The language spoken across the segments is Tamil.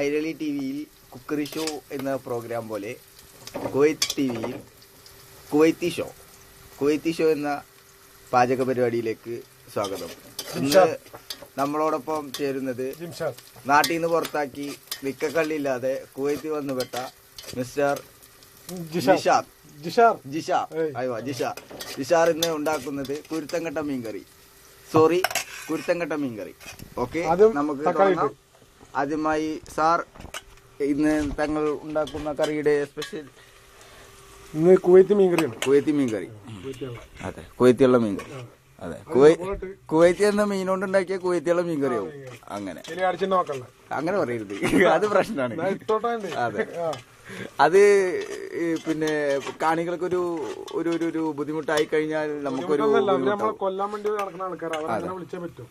കൈരളി ടിവിയിൽ കുക്കറി ഷോ എന്ന പ്രോഗ്രാം പോലെ കുവൈത്ത് ടിവിയിൽ കുവൈത്തി ഷോ എന്ന പാചക പരിപാടിയിലേക്ക് സ്വാഗതം. ഇന്ന് നമ്മളോടൊപ്പം ചേരുന്നത് നാട്ടിൽ നിന്ന് പുറത്താക്കി നിക്കക്കള്ളിയില്ലാതെ കുവൈത്തിൽ വന്നുപെട്ട മിസ്റ്റർ ജിഷാർ ഇന്ന് ഉണ്ടാക്കുന്നത് കുരുത്തങ്കട്ട മീൻകറി. ഓക്കെ, നമുക്ക് ആദ്യമായി സാർ ഇന്ന് തങ്ങൾ ഉണ്ടാക്കുന്ന കറിയുടെ സ്പെഷ്യൽ കുവൈത്തി മീൻകറിയാണ്. അതെ, കുവൈത്തിയുള്ള മീൻകറി. അതെ, കുവൈത്തി എന്ന മീനോണ്ട് ഉണ്ടാക്കിയ കുവൈത്തിയുള്ള മീൻകറിയാവും. അങ്ങനെ പറയരുത്, അത് പ്രശ്നമാണ്. അതെ, അത് പിന്നെ കാണികൾക്ക് ഒരു ഒരു ബുദ്ധിമുട്ടായി കഴിഞ്ഞാൽ നമുക്കൊരു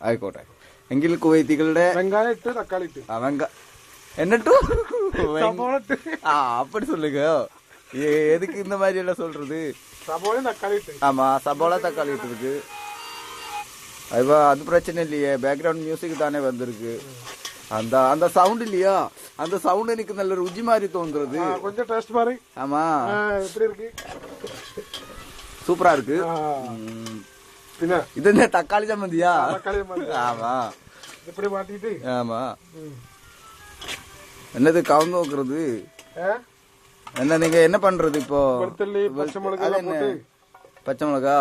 ആയിക്കോട്ടെ. എങ്കിൽ കുവൈത്തികളുടെ വെങ്കായം ഇട്ട് തക്കാളി ഇട്ട് എന്നിട്ടു அப்படி சொல்லுங்க. எதுக்கு இந்த மாதிரி எல்லாம் சொல்றது? ஆமா, சபோளா தக்காளி இருக்கு. அது பிரச்சனை இல்லையே, பேக்ரவுண்ட் மியூசிக் தானே வந்திருக்கு. அந்த அந்த சவுண்ட் இல்லையா, அந்த சவுண்ட் எனக்கு நல்ல ருச்சி மாதிரி தோன்றது. கொஞ்சம் டேஸ்ட் பாரு. ஆமா, எப்படி இருக்கு? சூப்பரா இருக்கு. இது என்ன தக்காளி சம்மந்தியா? ஆமா, இப்படி மாட்டிட்டு. ஆமா, என்னது கவுந்து நோக்குறது? என்ன நீங்க என்ன பண்றது இப்போ? பச்சை மிளகா,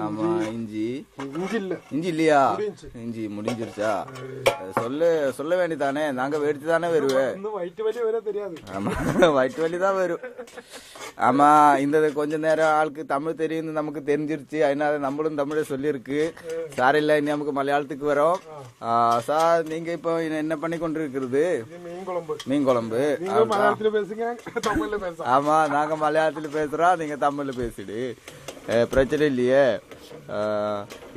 ஆமா, இஞ்சி இல்லையா? இஞ்சி முடிஞ்சிருச்சா? சொல்ல வேண்டியதானே, நாங்க வெடிச்சு தானே வருவேன். ஆமா, வயிற்று வலி தான் வரும். ஆமா, இந்த கொஞ்ச நேரம் ஆளுக்கு தமிழ் தெரியும், நமக்கு தெரிஞ்சிருச்சு. அதனால நம்மளும் தமிழ சொல்லிருக்கு. சார் இல்ல, இனி நமக்கு மலையாளத்துக்கு வரோம். சார், நீங்க இப்போ என்ன பண்ணி கொண்டு இருக்கிறது? மீன் குழம்பு. ஆமா, நாங்க மலையாளத்துல பேசுறோம், நீங்க தமிழ்ல பேசிடு, பிரச்சனை இல்லையே.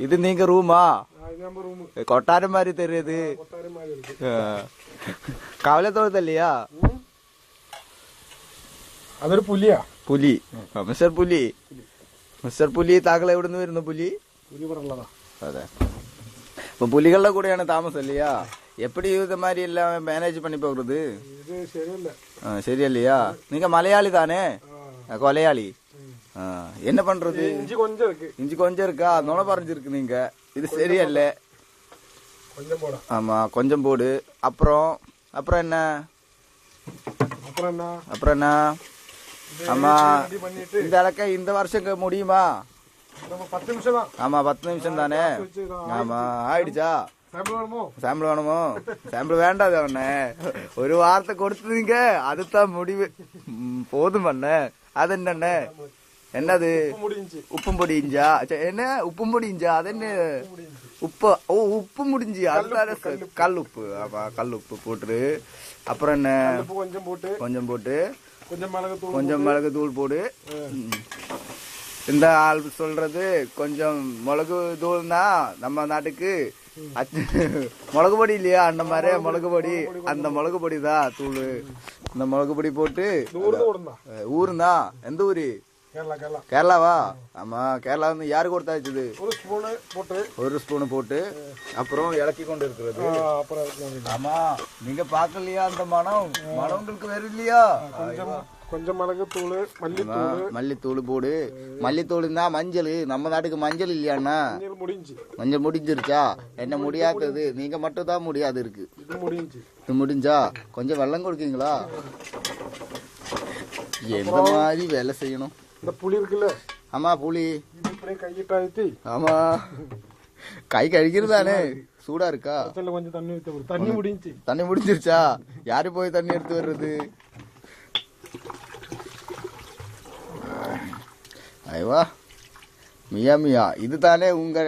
இது நீங்க ரூமா? கொட்டாரம் மாதிரி தெரியுது. കവല തൊഴുത്തല്ലയാ? അതൊരു പുലിയാ? പുലി, മിസ്റ്റർ പുലി. താങ്കൾ എവിടെ നിന്ന് വരുന്നു? പുലി. അതെ, അപ്പൊ പുലികളുടെ കൂടെയാണ് താമസം இல்லையா? எப்படி இது மாதிரி எல்லாம் மேனேஜ் பண்ணி போகிறது? சரியல்லையா? நீங்க மலையாளி தானே? கொலையாளி. என்ன பண்றது? இஞ்சி கொஞ்சம் இருக்கா? நுணை பறஞ்சிருக்கு. நீங்க இது சரியல்ல. ஆமா, கொஞ்சம் போடு. அப்புறம் என்ன? ஆமா, இந்த அளக்க இந்த வருஷம் முடியுமா? 10 நிமிஷம் தான். ஆமா, 10 நிமிஷம் தானே. ஆமா, ஆயிடுச்சா? சாம்பிள் வேணுமோ? சாம்பிள் வேண்டாது அண்ண, ஒரு வார்த்தை கொடுத்துங்க, அதுதான் முடிவு. போதும் அண்ண. அது என்ன? என்னது? உப்பும் பொடி இஞ்சா? என்ன உப்பும் பொடி இஞ்சா? அது என்ன உப்பு? ஓ, உப்பு முடிஞ்சு, அதுதானே கல் உப்பு. ஆமா, கல் உப்பு போட்டு. அப்புறம் என்ன? கொஞ்சம் போட்டு கொஞ்சம் மிளகு தூள் போடு. இந்த ஆள் சொல்றது கொஞ்சம் மிளகு தூள்னா நம்ம நாட்டுக்கு மிளகு பொடி இல்லையா? அந்த மாதிரி மிளகு பொடி, அந்த மிளகு பொடி தான் தூள். இந்த மிளகு பொடி போட்டு. ஊருந்தா? எந்த ஊரு? கேரளாவா? ஆமா, கேரளா வந்து யாருக்கு கொடுத்தாச்சுது? ஒரு ஸ்பூனு போட்டு அப்புறம் இறக்கி கொண்டு இருக்கிறது. ஆமா, நீங்க பாக்கலையா? அந்த மனம் உங்களுக்கு வேற இல்லையா? கொஞ்சம் மிளகு தூள், மல்லித்தூள் போடு. மல்லித்தூள்னா மஞ்சள். நம்ம நாட்டுக்கு மஞ்சள் இல்லையாண்ணா? மஞ்சள் முடிஞ்சிருச்சா? என்ன முடியாதது? நீங்க மட்டும் தான் முடியாது இருக்கு. இது முடிஞ்சா கொஞ்சம் வெள்ளம் கொடுக்கீங்களா? எந்த மாதிரி வேலை செய்யணும்? இந்த புளி இருக்குல்ல? ஆமா, புளி. கையிட்டாச்சு. ஆமா, கை கழிக்கிறதானே? சூடா இருக்கா? கொஞ்சம் தண்ணி முடிஞ்சிருச்சா? யாரு போய் தண்ணி எடுத்து வர்றது? ஐவா, மியா இது தானே உங்க